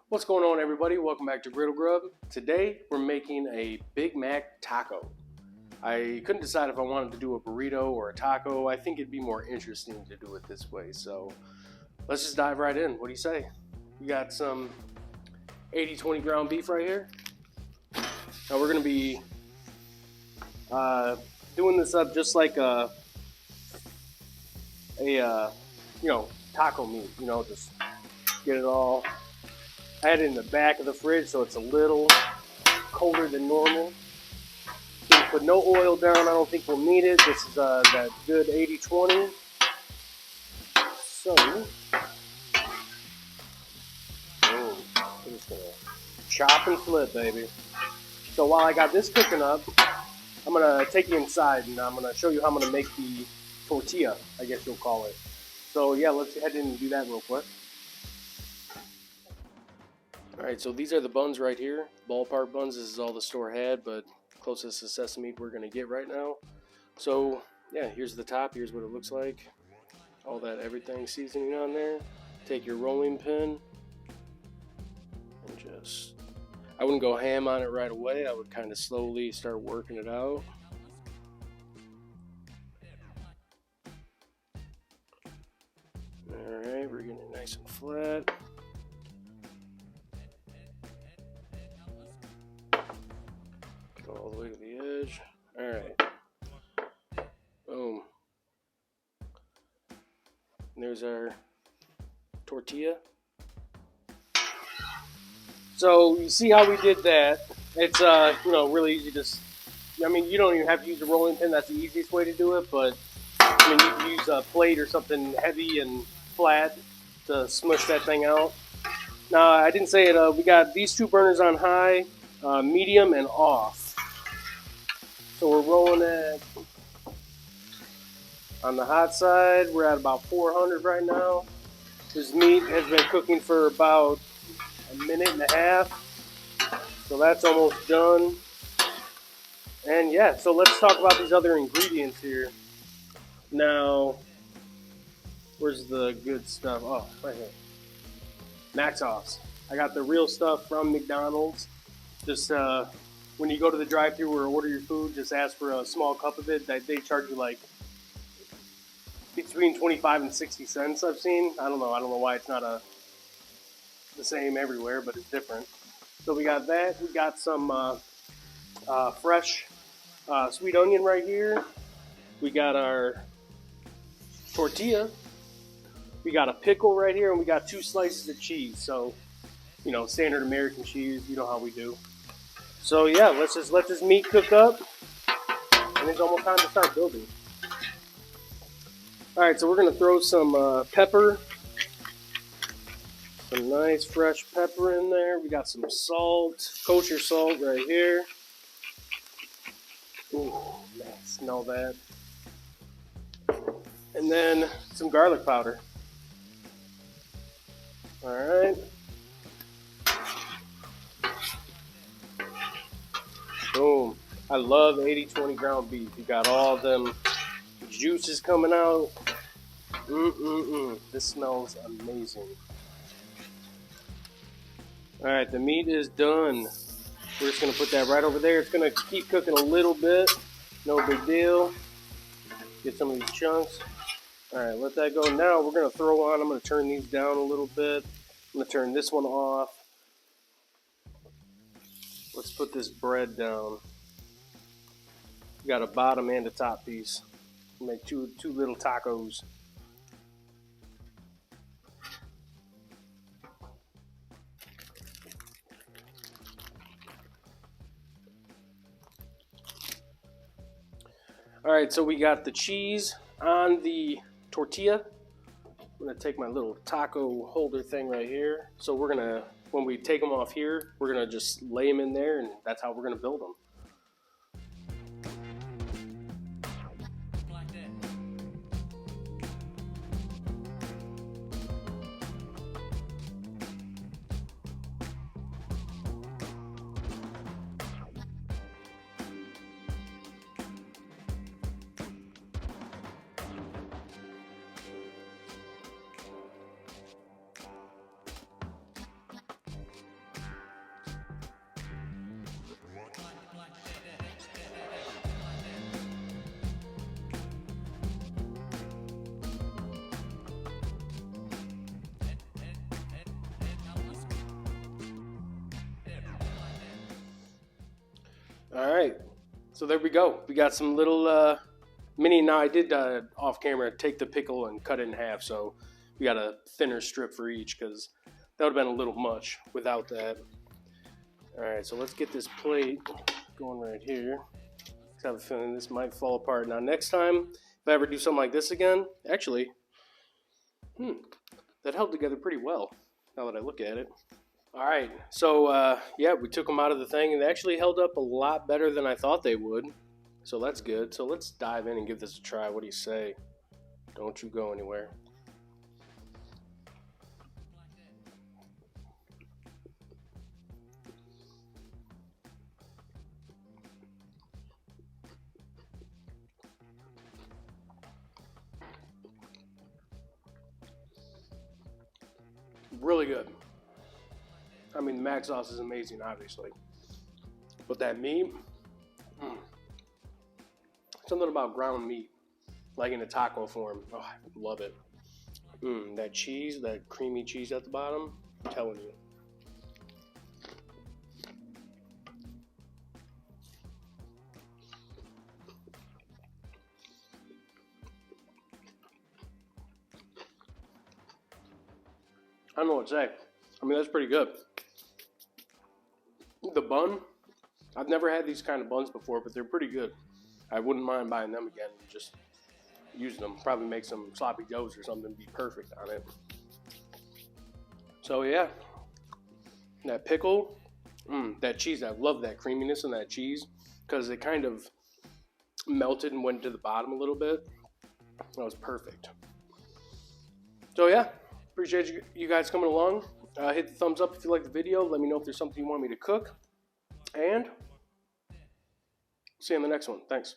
What's going on, everybody? Welcome back to Griddle Grub. Today we're making a Big Mac taco. I couldn't decide if I wanted to do a burrito or a taco. I think it'd be more interesting to do it this way. So let's just dive right in. What do you say? We got some 80-20 ground beef right here. Now we're going to be doing this up just like a taco meat. Just get it all. I had it in the back of the fridge, so it's a little colder than normal. Gonna put no oil down. I don't think we'll need it. This is that good 80-20. So, we're just gonna chop and flip, baby. So while I got this cooking up, I'm gonna take you inside and I'm gonna show you how I'm gonna make the tortilla, I guess you'll call it. So yeah, let's head in and do that real quick. Alright, so these are the buns right here. Ballpark buns, this is all the store had, but closest to sesame we're going to get right now. So, yeah, here's the top. Here's what it looks like. All that everything seasoning on there. Take your rolling pin and I wouldn't go ham on it right away. I would kind of slowly start working it out. Alright, we're getting it nice and flat. All the way to the edge. Alright. Boom. And there's our tortilla. So you see how we did that. It's really easy. You don't even have to use a rolling pin. That's the easiest way to do it, but you can use a plate or something heavy and flat to smush that thing out. Now, I didn't say it, we got these two burners on high, medium, and off. So we're rolling it on the hot side. We're at about 400 right now. This meat has been cooking for about a minute and a half. So that's almost done. And yeah, so let's talk about these other ingredients here. Now, where's the good stuff? Oh, right here. Mac sauce. I got the real stuff from McDonald's. Just when you go to the drive-thru or order your food, just ask for a small cup of it. They charge you like between 25 and 60 cents. I've seen. I don't know why it's not the same everywhere, but it's different. So we got that. We got some fresh sweet onion right here. We got our tortilla. We got a pickle right here, and we got 2 slices of cheese. So, standard American cheese. You know how we do. So yeah, let's just let this meat cook up, and it's almost time to start building. All right, so we're gonna throw some pepper, some nice fresh pepper in there. We got some salt, kosher salt right here. Ooh, man, smell that. And then some garlic powder. All right. Boom. I love 80-20 ground beef. You got all them juices coming out. This smells amazing. Alright, the meat is done. We're just going to put that right over there. It's going to keep cooking a little bit. No big deal. Get some of these chunks. Alright, let that go. Now we're going to throw on. I'm going to turn these down a little bit. I'm going to turn this one off. Let's put this bread down. We got a bottom and a top piece. We'll make two little tacos. Alright, so we got the cheese on the tortilla. I'm going to take my little taco holder thing right here. So we're going to, when we take them off here, we're going to just lay them in there, and that's how we're going to build them. All right, so there we go. We got some little mini. Now I did off camera take the pickle and cut it in half, so we got a thinner strip for each because that would have been a little much without that. All right, so let's get this plate going right here. I have a feeling this might fall apart. Now next time, if I ever do something like this again, actually, that held together pretty well now that I look at it. All right, so yeah, we took them out of the thing and they actually held up a lot better than I thought they would. So that's good. So let's dive in and give this a try. What do you say? Don't you go anywhere. Really good. I mean, the mac sauce is amazing, obviously. But that meat, something about ground meat, like in a taco form. Oh, I love it. That cheese, that creamy cheese at the bottom, I'm telling you. I don't know what to say. I mean, that's pretty good. The bun, I've never had these kind of buns before, but they're pretty good. I wouldn't mind buying them again and just using them. Probably make some sloppy joes or something, be perfect on it. So yeah, that pickle, that cheese, I love that creaminess in that cheese because it kind of melted and went to the bottom a little bit. That was perfect. So yeah, appreciate you guys coming along. Hit the thumbs up if you like the video. Let me know if there's something you want me to cook. And see you in the next one. Thanks.